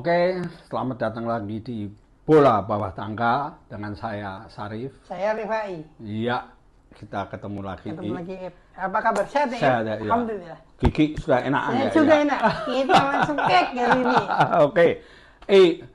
Oke, selamat datang lagi di Bola Bawah Tangga dengan saya Sarif. Saya Rifai. Iya, kita ketemu lagi. Apa kabar? Sehat ya? Sehat, ya. Alhamdulillah. Gigi sudah enakan ya? Sudah enak. Kita langsung cek kali ini. Oke.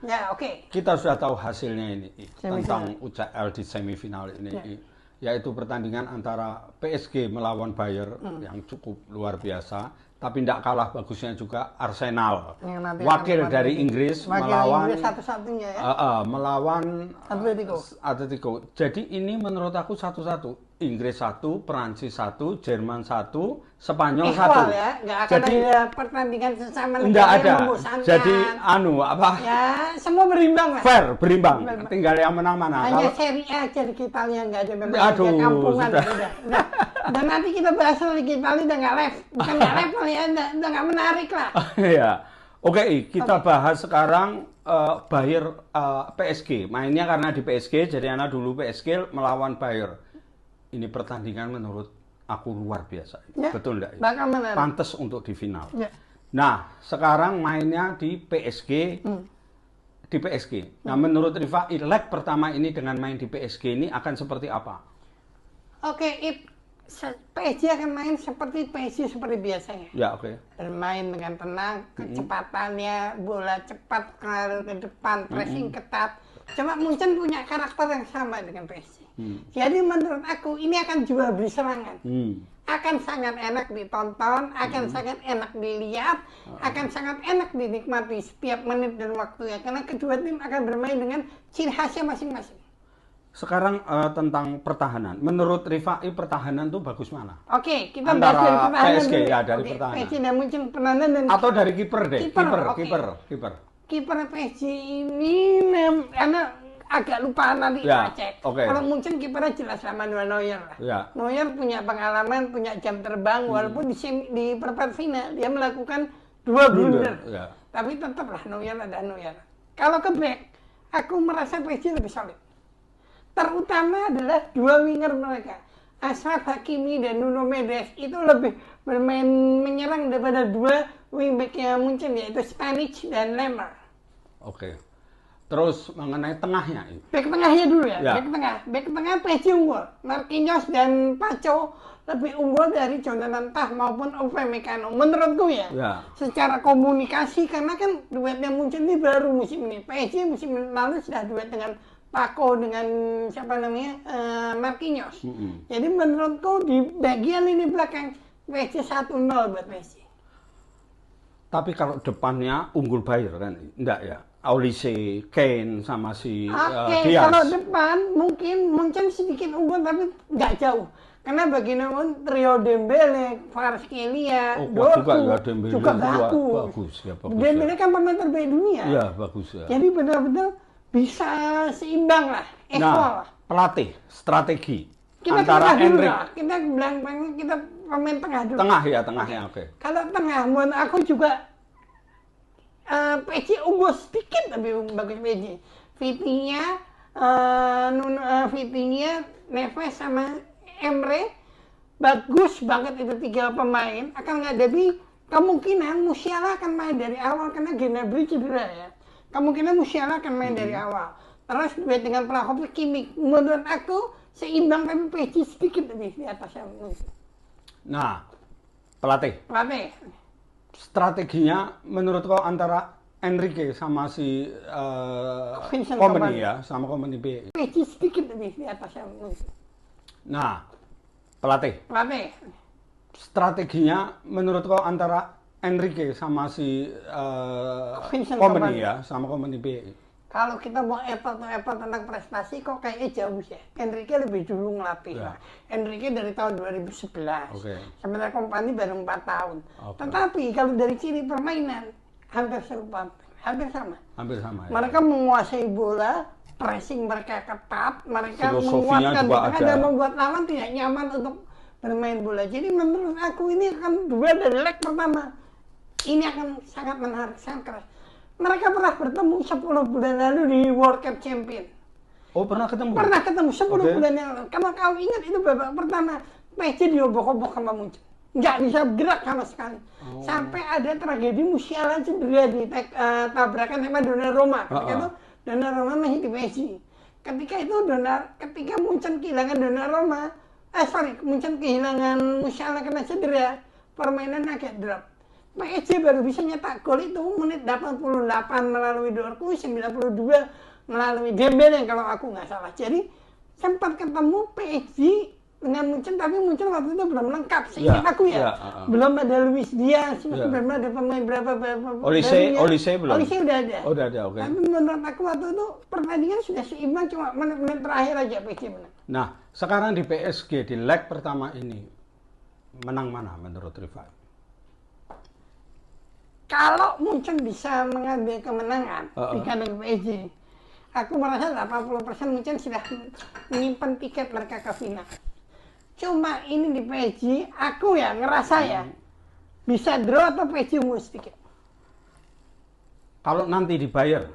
Ya, oke. Kita sudah tahu hasilnya ini tentang Semifinal. UCL di semifinal ini. Yaitu pertandingan antara PSG melawan Bayern yang cukup luar biasa. Tapi tidak kalah bagusnya juga Arsenal, wakil dari Inggris melawan satu-satunya ya. Melawan Atletico. Jadi ini menurut aku satu-satu. Inggris 1, Perancis 1, Jerman 1, Spanyol 1. Ya, nggak akan jadi ada pertandingan sesama negara yang ada. membosankan. Jadi Ya, semua berimbang lah. fair, berimbang. Tinggal yang menang mana. Hanya Serie A aja di Italia nggak ada memang. Aduh, kampungan sudah. Udah. Dan nanti kita bahas lagi Italia udah nggak bukan nggak level ya, udah nggak menarik lah. Iya. Oke, kita bahas sekarang Bayern PSG. Mainnya karena di PSG, jadi anak dulu PSG melawan Bayern. Ini pertandingan menurut aku luar biasa. Ya, betul enggak? Bakal menarik. Pantes untuk di final. Ya. Nah, sekarang mainnya di PSG. Di PSG. Nah, menurut Rifa, leg pertama ini dengan main di PSG ini akan seperti apa? Oke, PSG akan main seperti PSG seperti biasanya. Ya, oke. Bermain dengan tenang, kecepatannya, bola cepat ke depan, pressing ketat. Cuma Munchen punya karakter yang sama dengan PSG. Jadi menurut aku ini akan jual beli serangan. Akan sangat enak ditonton, akan sangat enak dilihat, akan sangat enak dinikmati setiap menit dan waktunya. Karena kedua tim akan bermain dengan ciri khasnya masing-masing. Sekarang tentang pertahanan. Menurut Rifai pertahanan tuh bagus mana? Oke, kita bahas dari pertahanan PSG dulu. ya, dari pertahanan. PSG dan Munchen pertahanan dan atau dari kiper deh. Kiper PSG ini karena agak lupa nanti ya, cek. Okay. Kalau Munchen kipernya jelas Manuel Neuer lah. Ya. Neuer punya pengalaman, punya jam terbang, walaupun di perempat final dia melakukan 2 blunder. Ya. Tapi tetaplah Neuer ada Neuer. Kalau ke back, aku merasa PSG lebih solid. Terutama adalah 2 winger mereka. Achraf Hakimi dan Nuno Mendes itu lebih bermain menyerang daripada 2 wingback-nya Munchen, yaitu Spanish dan Lemmer. Oke. Terus mengenai tengahnya. Back tengahnya dulu ya. Ya. Back tengah PSG unggul. Marquinhos dan Pacho lebih unggul dari Jonathan Tah maupun Upamecano. Menurutku ya. Secara komunikasi, karena kan duetnya Munchen ini baru musim ini. PSG musim lalu sudah duet dengan Paco dengan siapa namanya Marquinhos. Jadi menurutku di bagian lini belakang PSG 1-0 buat PSG. Tapi kalau depannya unggul Bayern kan? Enggak ya? Olise, Kane sama si Diaz. Kalau depan mungkin Munchen sedikit unggul tapi nggak jauh. Karena bagaimanapun trio Dembele, Kvaratskhelia, Dortmund juga bagus. Dembele kan pemain terbaik dunia. Iya, bagus ya. Jadi benar-benar bisa seimbang lah, nah, pelatih, strategi kita antara Enrique. Kita bilang kita pemain tengah dulu. Tengahnya, oke. Kalau tengah, menurut aku juga PSG unggul sedikit lebih bagus PSG. Vitinha, Neves sama Emre bagus banget itu 3 pemain. Akan menghadapi kemungkinan Musiala akan main dari awal karena Gnabry cedera ya. Kemungkinan Musiala akan main dari awal. Terus duet dengan Vlahovic, Kimmich. Menurut aku seimbang tapi PSG sedikit lebih di atasnya. Nah, pelatih. Strateginya menurut kau antara Enrique sama si Kompany ya, sama Kompany B. PSG sedikit lebih di atasnya. Nah, pelatih. Strateginya menurut kau antara Enrique sama si Kompany ya, sama Kompany B. Kalau kita mau apple tentang prestasi kok kayaknya jauh ya. Enrique lebih dulu ngelatih. Enrique dari tahun 2011. Sementara Kompany baru 4 tahun. Tetapi kalau dari ciri permainan hampir serupa, hampir sama. Ya. Mereka menguasai bola, pressing mereka ketat, mereka filosofinya menguatkan dan membuat lawan tidak nyaman untuk bermain bola. Jadi menurut aku ini akan dua dari leg pertama. Ini akan sangat menarik, sangat keras. Mereka pernah bertemu 10 bulan lalu di World Cup Champion. Oh, pernah ketemu? Pernah ketemu 10 bulan yang lalu. Kalau kau ingat itu babak pertama, PSG diobok-obok sama Munchen. nggak bisa gerak sama sekali. Sampai ada tragedi Musiala cedera di tabrakan sama Donnarumma. Ketika itu Donnarumma masih di PSG. Ketika Munchen kehilangan Donnarumma, Munchen kehilangan Musiala karena cedera, permainan agak drop. PSG baru bisa nyetak gol itu menit 88 melalui Dortmund, 92 melalui Dembele kalau aku nggak salah. Jadi sempat ketemu PSG dengan Munchen, tapi Munchen waktu itu belum lengkap. Seingat aku belum ada Luis Diaz, belum ada pemain berapa. Olise belum. Olise udah ada. Oh, udah ada, oke. Tapi menurut aku waktu itu pertandingan sudah seimbang, cuma menit-menit terakhir aja PSG menang. Nah, sekarang di PSG di leg pertama ini menang mana menurut Rifai? Kalau Munchen bisa mengambil kemenangan di kandang PSG, aku merasa 80% Munchen sudah menyimpan tiket mereka ke final. Cuma ini di PSG, aku ya ngerasa ya bisa draw atau PSG mesti. Kalau nanti di Bayern,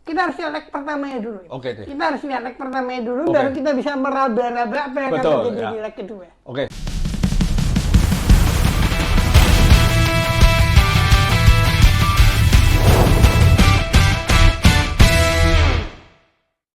kita harus lihat leg pertamanya dulu. Oke deh. Kita harus lihat leg pertamanya dulu, baru kita bisa meraba-raba apa yang akan terjadi di leg kedua. Oke.